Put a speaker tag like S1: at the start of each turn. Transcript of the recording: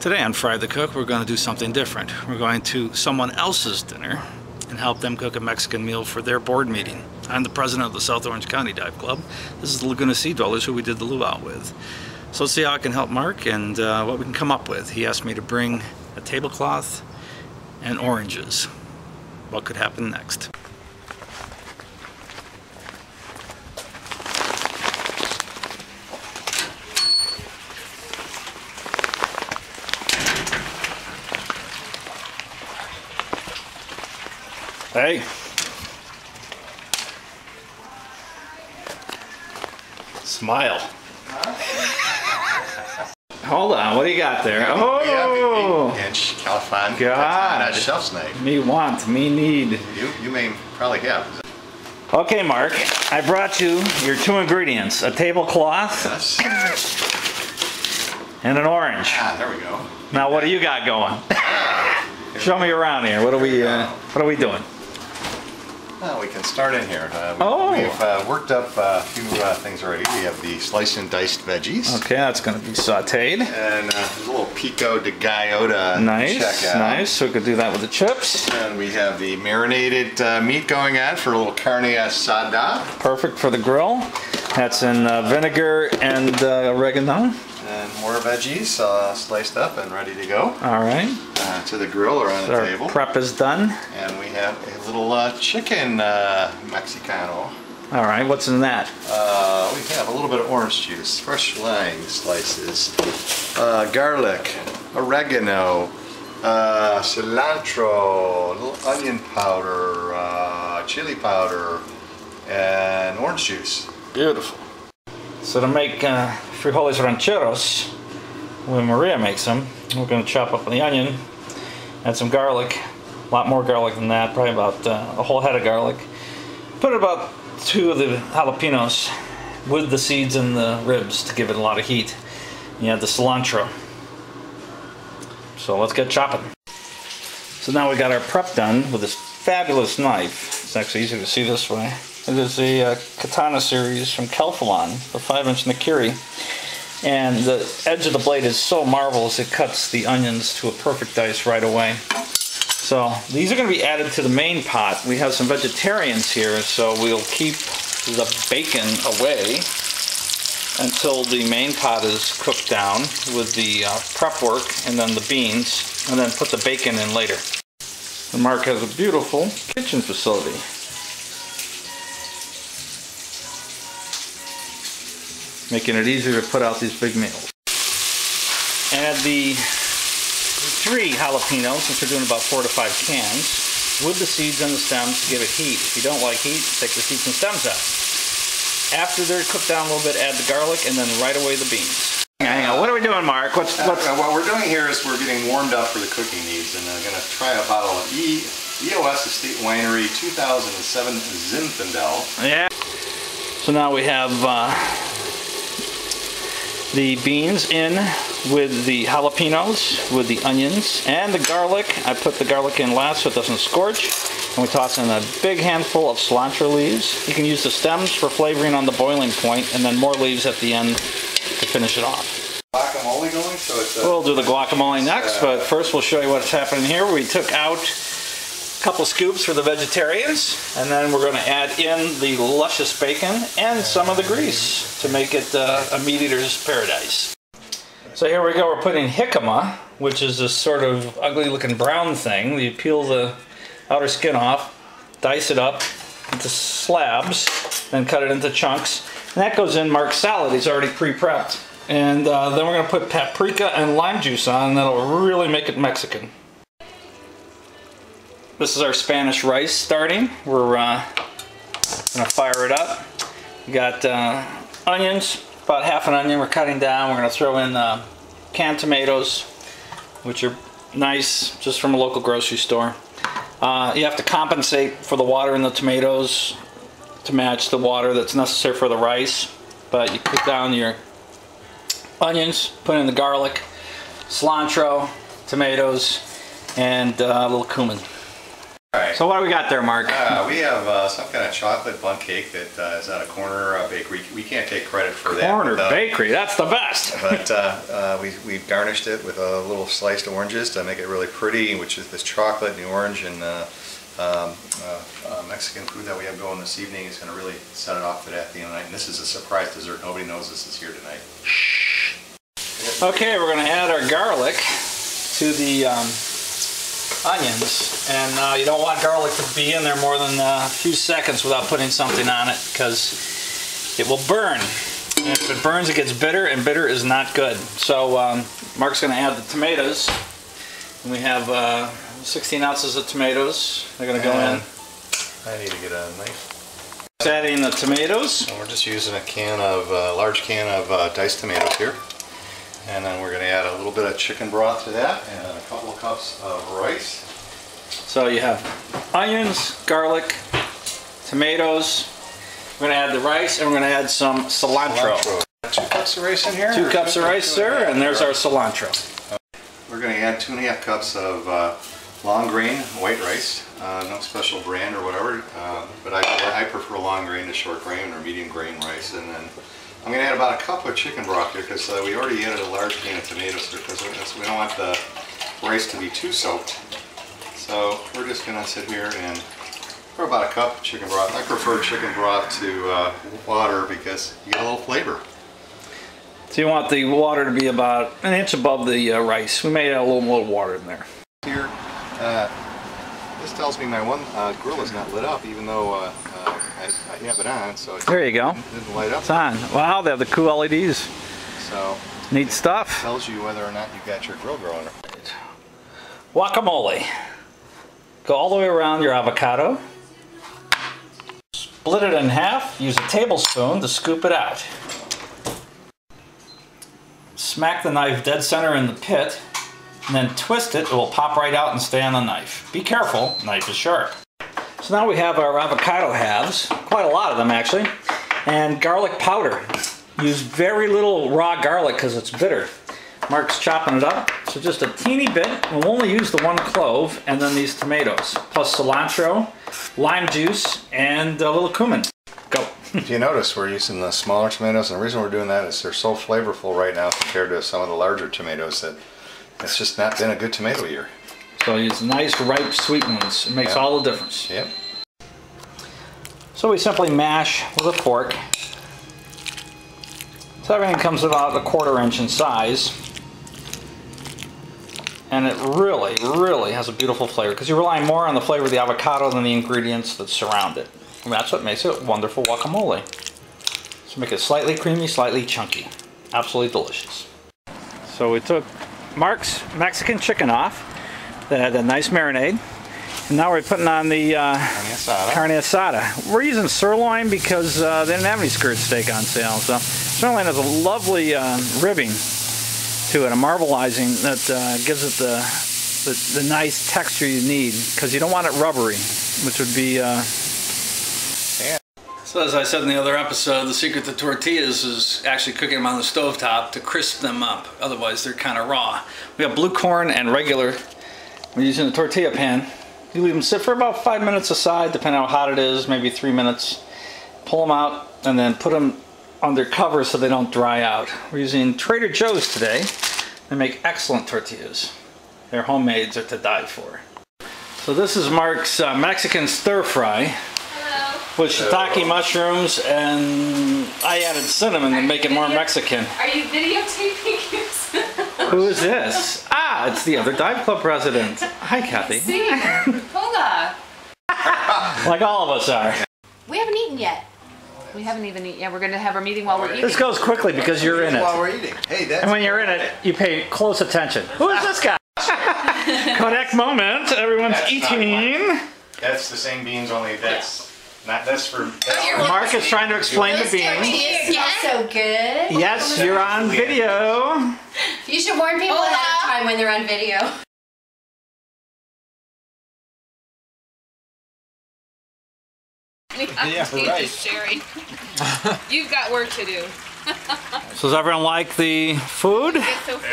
S1: Today on Fry the Cook, we're going to do something different. We're going to someone else's dinner and help them cook a Mexican meal for their board meeting. I'm the president of the South Orange County Dive Club. This is the Laguna Sea Dwellers who we did the luau with. So let's see how I can help Mark and what we can come up with. He asked me to bring a tablecloth and oranges. What could happen next? Hey. Smile. Hold on, what do you got there? Oh!
S2: 8-inch California
S1: God.
S2: shelf snake.
S1: Me want, me need.
S2: You may probably have.
S1: Okay, Mark, I brought you your two ingredients, a tablecloth
S2: Yes.
S1: and an orange.
S2: Ah, there we go.
S1: Now, what do you got going? Show me around here. What are we doing?
S2: Well, we can start in here. We've worked up a few things already. We have the sliced and diced veggies.
S1: Okay, that's going to be sauteed.
S2: And there's a little pico de gallo to check out.
S1: Nice. So we could do that with the chips.
S2: And we have the marinated meat going on for a little carne asada.
S1: Perfect for the grill. That's in vinegar and oregano.
S2: And more veggies sliced up and ready to go.
S1: All right.
S2: To the grill or on the table.
S1: Our prep is done.
S2: And we have a little chicken Mexicano.
S1: All right, what's in that?
S2: We have a little bit of orange juice, fresh lime slices, garlic, oregano, cilantro, a little onion powder, chili powder, and orange juice.
S1: Beautiful. So to make frijoles rancheros, when Maria makes them, we're going to chop up the onion, add some garlic, a lot more garlic than that, probably about a whole head of garlic. Put about 2 of the jalapenos with the seeds and the ribs to give it a lot of heat. You add the cilantro. So let's get chopping. So now we got our prep done with this fabulous knife. It's actually easier to see this way. It is a katana series from Kelphalon, the 5-inch Nakiri. And the edge of the blade is so marvelous, it cuts the onions to a perfect dice right away. So these are going to be added to the main pot. We have some vegetarians here, so we'll keep the bacon away until the main pot is cooked down with the prep work and then the beans, and then put the bacon in later. And Mark has a beautiful kitchen facility. Making it easier to put out these big meals. Add the 3 jalapenos, since we're doing about 4 to 5 cans, with the seeds and the stems to give it heat. If you don't like heat, take the seeds and stems out. After they're cooked down a little bit, add the garlic and then right away the beans. Hang on, what are we doing, Mark? What
S2: we're doing here is we're getting warmed up for the cooking needs, and I'm going to try a bottle of EOS Estate Winery 2007 Zinfandel. Yeah.
S1: So now we have the beans in with the jalapenos, with the onions, and the garlic. I put the garlic in last so it doesn't scorch. And we toss in a big handful of cilantro leaves. You can use the stems for flavoring on the boiling point, and then more leaves at the end to finish it off.
S2: Guacamole going? So it's
S1: we'll do the guacamole next, but first we'll show you what's happening here. We took out a couple scoops for the vegetarians, and then we're going to add in the luscious bacon and some of the grease to make it a meat eater's paradise. So here we go, we're putting jicama, which is this sort of ugly looking brown thing. You peel the outer skin off, dice it up into slabs, then cut it into chunks. And that goes in Mark's salad. He's already pre-prepped. And then we're going to put paprika and lime juice on, and that'll really make it Mexican. This is our Spanish rice starting. We're going to fire it up. We got onions, about half an onion we're cutting down. We're going to throw in canned tomatoes, which are nice, just from a local grocery store. You have to compensate for the water in the tomatoes to match the water that's necessary for the rice. But you put down your onions, put in the garlic, cilantro, tomatoes, and a little cumin.
S2: Alright,
S1: So what do we got there, Mark?
S2: We have some kind of chocolate bundt cake that is at a corner bakery. We can't take credit for that.
S1: Corner bakery, that's the best.
S2: But we garnished it with a little sliced oranges to make it really pretty, which is this chocolate and the orange and Mexican food that we have going this evening is going to really set it off for that at the end of the night. And this is a surprise dessert. Nobody knows this is here tonight.
S1: Okay, we're going to add our garlic to the onions, and you don't want garlic to be in there more than a few seconds without putting something on it, because it will burn. And if it burns, it gets bitter, and bitter is not good. So Mark's going to add the tomatoes, and we have 16 ounces of tomatoes. They're going to go in.
S2: I need to get a knife.
S1: Adding the tomatoes.
S2: And we're just using a large can of diced tomatoes here. And then we're going to add a little bit of chicken broth to that and a couple of cups of rice.
S1: So you have onions, garlic, tomatoes. We're going to add the rice, and we're going to add some cilantro.
S2: 2 cups of rice in here?
S1: 2 cups of rice, sir, and there's our cilantro.
S2: We're going to add 2½ cups of long grain white rice. No special brand or whatever, but I prefer long grain to short grain or medium grain rice. And then I'm going to add about a cup of chicken broth here because we already added a large can of tomatoes here because we don't want the rice to be too soaked. So we're just going to sit here and pour about a cup of chicken broth. I prefer chicken broth to water because you get a little flavor.
S1: So you want the water to be about an inch above the rice. We may add a little water in there.
S2: Here, this tells me my one grill is not lit up, even though I have it on. So
S1: there you go.
S2: It didn't light up.
S1: It's on. Wow, they have the cool LEDs.
S2: So
S1: neat stuff.
S2: It tells you whether or not you got your grill going.
S1: Guacamole. Go all the way around your avocado. Split it in half. Use a tablespoon to scoop it out. Smack the knife dead center in the pit, and then twist it. It will pop right out and stay on the knife. Be careful, knife is sharp. So now we have our avocado halves, quite a lot of them actually, and garlic powder. Use very little raw garlic because it's bitter. Mark's chopping it up, so just a teeny bit. We'll only use the 1 clove, and then these tomatoes, plus cilantro, lime juice, and a little cumin. Go.
S2: If you notice, we're using the smaller tomatoes, and the reason we're doing that is they're so flavorful right now compared to some of the larger tomatoes that it's just not been a good tomato year.
S1: So use nice, ripe, sweet ones. It makes all the difference.
S2: Yep.
S1: So we simply mash with a fork. So everything comes about 1/4 inch in size. And it really, really has a beautiful flavor because you're relying more on the flavor of the avocado than the ingredients that surround it. And that's what makes it wonderful guacamole. So make it slightly creamy, slightly chunky. Absolutely delicious. So we took Mark's Mexican chicken off that had a nice marinade. And now we're putting on the Carne Asada. We're using sirloin because they didn't have any skirt steak on sale. So sirloin has a lovely ribbing to it, a marbleizing that gives it the nice texture you need because you don't want it rubbery, which would be So as I said in the other episode, the secret to tortillas is actually cooking them on the stovetop to crisp them up. Otherwise they're kind of raw. We have blue corn and regular. We're using a tortilla pan. You leave them sit for about 5 minutes aside, depending on how hot it is, maybe 3 minutes. Pull them out and then put them under cover so they don't dry out. We're using Trader Joe's today. They make excellent tortillas. Their homemades are to die for. So this is Mark's Mexican stir fry with shiitake mushrooms, and I added cinnamon to make it more Mexican.
S3: Are you videotaping yourself?
S1: Who is this? Ah, it's the other dive club president. Hi, Kathy.
S3: See, hola.
S1: Like all of us are.
S3: We haven't eaten yet. We haven't even eaten yet. We're going to have our meeting while we're eating.
S1: This goes quickly because you're in it.
S2: While we're eating. Hey, that's
S1: And when you're in it, you pay close attention. Who is this guy? Kodak moment. Everyone's eating.
S2: That's the same beans, only that's not this for.
S1: Mark is trying to explain the beans.
S3: It smells so good.
S1: Yes, you're on video.
S3: You should warn people ahead of time when they're on video.
S4: Yeah, right. Sherry. You've got work to do.
S1: So does everyone like the food?
S4: It's so fun.